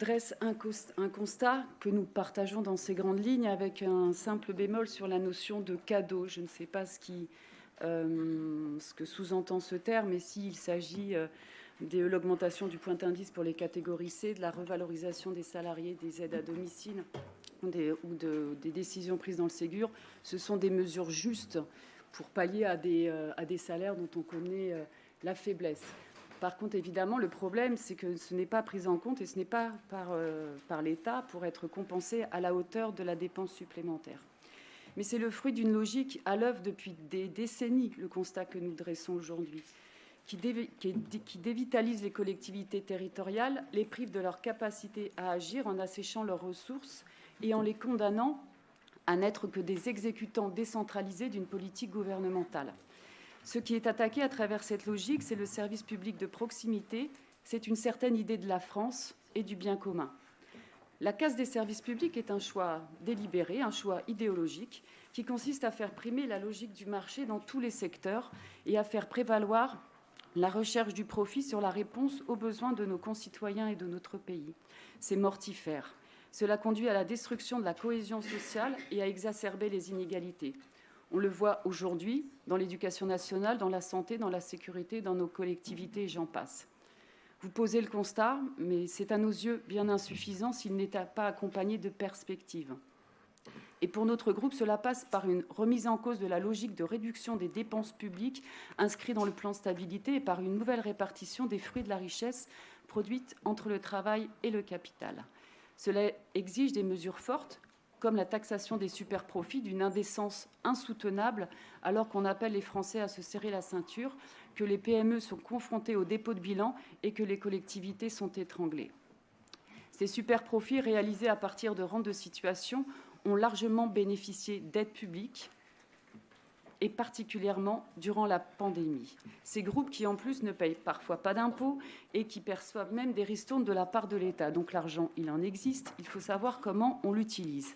dresse un constat que nous partageons dans ces grandes lignes, avec un simple bémol sur la notion de cadeau. Je ne sais pas ce que sous-entend ce terme, et s'il s'agit de l'augmentation du point d'indice pour les catégories C, de la revalorisation des salariés, des aides à domicile ou des décisions prises dans le Ségur. Ce sont des mesures justes pour pallier à des salaires dont on connaît la faiblesse. Par contre, évidemment, le problème, c'est que ce n'est pas pris en compte et ce n'est pas par l'État pour être compensé à la hauteur de la dépense supplémentaire. Mais c'est le fruit d'une logique à l'œuvre depuis des décennies, le constat que nous dressons aujourd'hui, qui dévitalise les collectivités territoriales, les prive de leur capacité à agir en asséchant leurs ressources et en les condamnant à n'être que des exécutants décentralisés d'une politique gouvernementale. Ce qui est attaqué à travers cette logique, c'est le service public de proximité, c'est une certaine idée de la France et du bien commun. La casse des services publics est un choix délibéré, un choix idéologique, qui consiste à faire primer la logique du marché dans tous les secteurs et à faire prévaloir la recherche du profit sur la réponse aux besoins de nos concitoyens et de notre pays. C'est mortifère. Cela conduit à la destruction de la cohésion sociale et à exacerber les inégalités. On le voit aujourd'hui dans l'éducation nationale, dans la santé, dans la sécurité, dans nos collectivités, et j'en passe. Vous posez le constat, mais c'est à nos yeux bien insuffisant s'il n'est pas accompagné de perspectives. Et pour notre groupe, cela passe par une remise en cause de la logique de réduction des dépenses publiques inscrite dans le plan de stabilité et par une nouvelle répartition des fruits de la richesse produite entre le travail et le capital. Cela exige des mesures fortes, comme la taxation des superprofits, d'une indécence insoutenable, alors qu'on appelle les Français à se serrer la ceinture, que les PME sont confrontées au dépôt de bilan et que les collectivités sont étranglées. Ces superprofits réalisés à partir de rentes de situation ont largement bénéficié d'aides publiques, et particulièrement durant la pandémie. Ces groupes qui, en plus, ne payent parfois pas d'impôts et qui perçoivent même des ristournes de la part de l'État. Donc l'argent, il en existe, il faut savoir comment on l'utilise.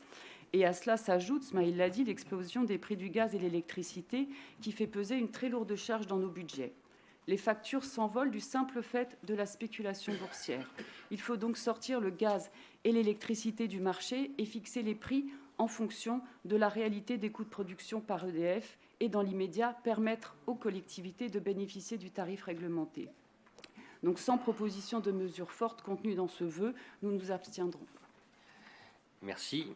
Et à cela s'ajoute, Smaïl l'a dit, l'explosion des prix du gaz et de l'électricité qui fait peser une très lourde charge dans nos budgets. Les factures s'envolent du simple fait de la spéculation boursière. Il faut donc sortir le gaz et l'électricité du marché et fixer les prix en fonction de la réalité des coûts de production par EDF et, dans l'immédiat, permettre aux collectivités de bénéficier du tarif réglementé. Donc, sans proposition de mesures fortes contenues dans ce vœu, nous nous abstiendrons. Merci.